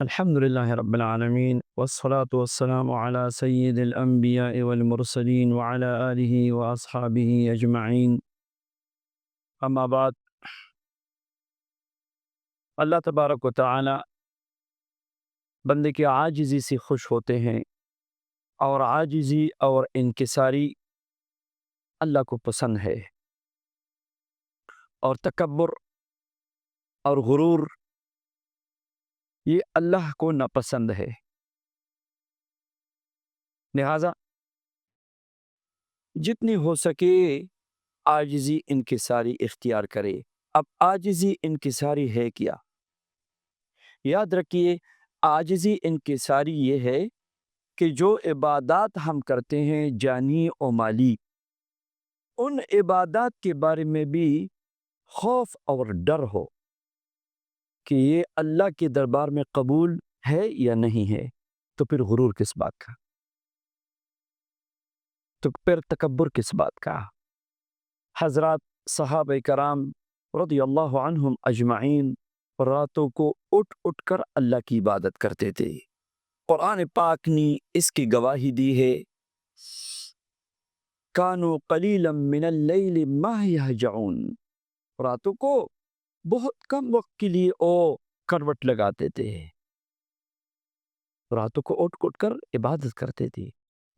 الحمد لله رب العالمين والصلاة والسلام على سيد الأنبياء والمرسلين وعلى آله وأصحابه أجمعين. أما بعد، اللہ تبارک و تعالی بندے کی عاجزی سے خوش ہوتے ہیں، اور عاجزی اور انکساری اللہ کو پسند ہے، اور تکبر اور غرور یہ اللہ کو ناپسند ہے. لہذا جتنی ہو سکے عاجزی انکساری اختیار کرے. اب عاجزی انکساری ہے کیا؟ یاد رکھیے، عاجزی انکساری یہ ہے کہ جو عبادات ہم کرتے ہیں جانی و مالی، ان عبادات کے بارے میں بھی خوف اور ڈر ہو کہ یہ اللہ کے دربار میں قبول ہے یا نہیں ہے. تو پھر غرور کس بات کا؟ تو پھر تکبر کس بات کا؟ حضرات صحابہ کرام رضی اللہ عنہم اجمعین راتوں کو اٹھ اٹھ کر اللہ کی عبادت کرتے تھے. قرآن پاک نے اس کی گواہی دی ہے، کانوا قلیلا من اللیل ما یہجعون. راتوں کو بہت کم وقت کے لیے کروٹ لگاتے تھے، راتوں کو اٹھ اٹھ کر عبادت کرتے تھے.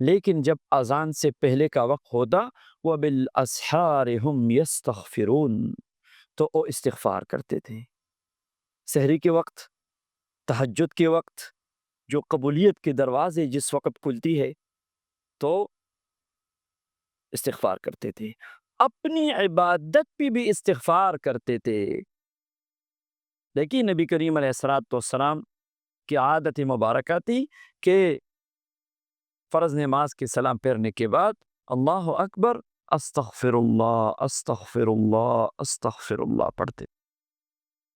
لیکن جب اذان سے پہلے کا وقت ہوتا، وَبِالْأَسْحَارِ هُمْ يَسْتَغْفِرُونَ، تو وہ استغفار کرتے تھے. سحری کے وقت، تہجد کے وقت، جو قبولیت کے دروازے جس وقت کھلتی ہے تو استغفار کرتے تھے. اپنی عبادت پہ بھی استغفار کرتے تھے. لیکن نبی کریم علیہ السلام کی عادت مبارکہ تھی کہ فرض نماز کے سلام پھیرنے کے بعد اللہ اکبر استغفر اللہ استغفر اللہ پڑھتے.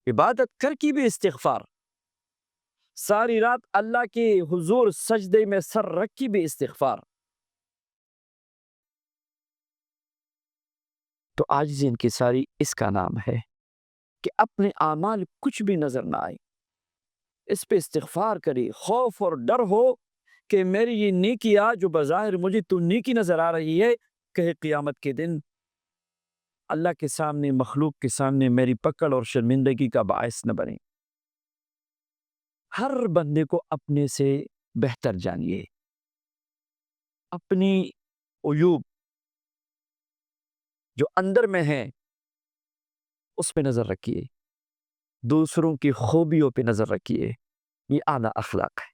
عبادت کر کی بھی استغفار، ساری رات اللہ کے حضور سجدے میں سر رکھ کی بھی استغفار. تو عاجزی انکساری اس کا نام ہے کہ اپنے اعمال کچھ بھی نظر نہ آئے، اس پہ استغفار کرے. خوف اور ڈر ہو کہ میری یہ نیکیاں جو بظاہر مجھے تو نیکی نظر آ رہی ہے، کہ قیامت کے دن اللہ کے سامنے، مخلوق کے سامنے میری پکڑ اور شرمندگی کا باعث نہ بنے. ہر بندے کو اپنے سے بہتر جانیے، اپنی عیوب جو اندر میں ہیں اس پہ نظر رکھیے، دوسروں کی خوبیوں پہ نظر رکھیے. یہ اعلیٰ اخلاق ہے.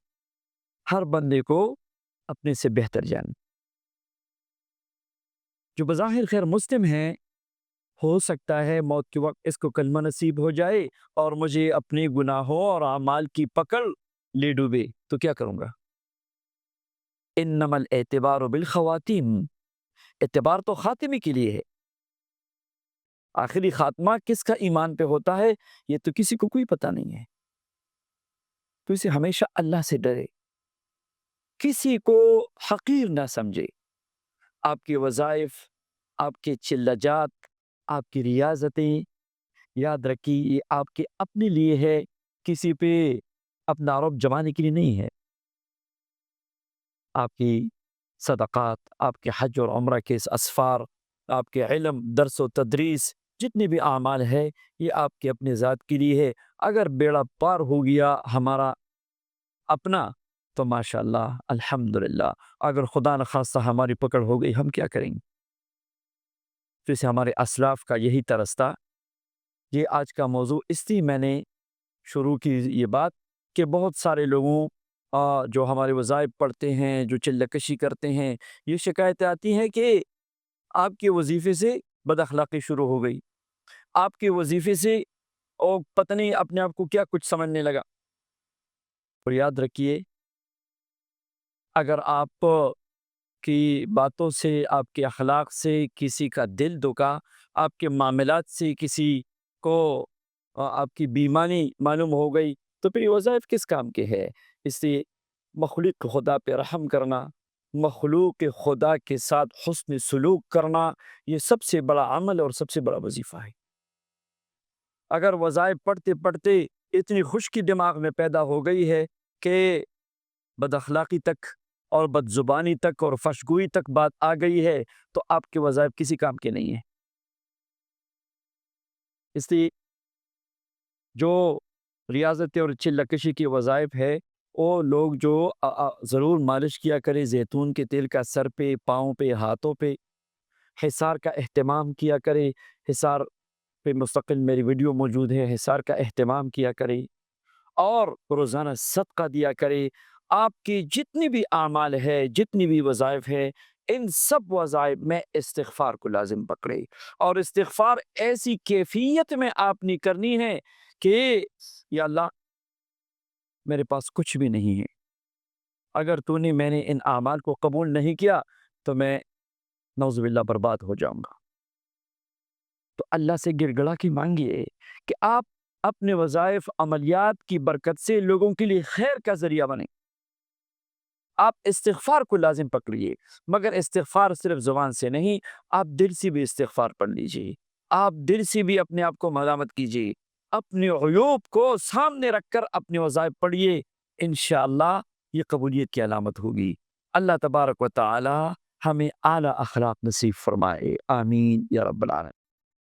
ہر بندے کو اپنے سے بہتر جان. جو بظاہر خیر مسلم ہے، ہو سکتا ہے موت کے وقت اس کو کلمہ نصیب ہو جائے اور مجھے اپنے گناہوں اور اعمال کی پکڑ لے ڈوبے، تو کیا کروں گا؟ انما الاعتبار بالخواتیم، اعتبار تو خاتمے کے لیے ہے. آخری خاتمہ کس کا ایمان پہ ہوتا ہے یہ تو کسی کو کوئی پتہ نہیں ہے. تو اسے ہمیشہ اللہ سے ڈرے، کسی کو حقیر نہ سمجھے. آپ کے وظائف، آپ کے چلجات، آپ کی ریاضتیں، یاد رکھیے یہ آپ کے اپنے لیے ہے، کسی پہ اپنا عرب جمانے کے لیے نہیں ہے. آپ کی صدقات، آپ کے حج اور عمرہ کے اسفار، آپ کے علم، درس و تدریس، جتنے بھی اعمال ہے یہ آپ کے اپنے ذات کے لیے ہے. اگر بیڑا پار ہو گیا ہمارا اپنا تو ماشاءاللہ الحمدللہ. اگر خدا نخواستہ ہماری پکڑ ہو گئی ہم کیا کریں گے؟ تو اسے ہمارے اسلاف کا یہی طرز تھا. یہ آج کا موضوع اس لیے میں نے شروع کی یہ بات کہ بہت سارے لوگوں جو ہمارے وظائف پڑھتے ہیں، جو چلہ کشی کرتے ہیں، یہ شکایتیں آتی ہیں کہ آپ کے وظیفے سے بد اخلاقی شروع ہو گئی، آپ کے وظیفے سے اور پتہ نہیں اپنے آپ کو کیا کچھ سمجھنے لگا. اور یاد رکھیے، اگر آپ کی باتوں سے، آپ کے اخلاق سے کسی کا دل دکا، آپ کے معاملات سے کسی کو آپ کی بیمانی معلوم ہو گئی، تو پھر یہ وظائف کس کام کے ہے؟ اس لیے مخلوق خدا پہ رحم کرنا، مخلوق خدا کے ساتھ حسن سلوک کرنا، یہ سب سے بڑا عمل اور سب سے بڑا وظیفہ ہے. اگر وظائف پڑھتے پڑھتے اتنی خشکی دماغ میں پیدا ہو گئی ہے کہ بد اخلاقی تک اور بد زبانی تک اور فحشگوئی تک بات آ گئی ہے، تو آپ کے وظائف کسی کام کے نہیں ہیں۔ اس لیے جو ریاضت اور چلہ کشی کی وظائف ہے، وہ لوگ جو ضرور مالش کیا کرے زیتون کے تیل کا سر پہ، پاؤں پہ، ہاتھوں پہ، حصار کا اہتمام کیا کرے۔ حصار پہ مستقل میری ویڈیو موجود ہے، حصار کا اہتمام کیا کرے اور روزانہ صدقہ دیا کرے۔ آپ کی جتنی بھی اعمال ہے، جتنی بھی وظائف ہے، ان سب وظائف میں استغفار کو لازم پکڑے، اور استغفار ایسی کیفیت میں آپ نے کرنی ہے کہ یا اللہ میرے پاس کچھ بھی نہیں ہے، اگر تو نے میں نے ان اعمال کو قبول نہیں کیا تو میں نعوذ باللہ برباد ہو جاؤں گا۔ تو اللہ سے گڑ گڑا کے مانگیے کہ آپ اپنے وظائف عملیات کی برکت سے لوگوں کے لیے خیر کا ذریعہ بنیں۔ آپ استغفار کو لازم پکڑیے، مگر استغفار صرف زبان سے نہیں، آپ دل سے بھی استغفار پڑھ لیجیے۔ آپ دل سے بھی اپنے آپ کو ملامت کیجیے، اپنے عیوب کو سامنے رکھ کر اپنے وظائف پڑھیے، انشاءاللہ یہ قبولیت کی علامت ہوگی۔ اللہ تبارک و تعالی ہمیں اعلیٰ اخلاق نصیب فرمائے، آمین یا رب العالمین۔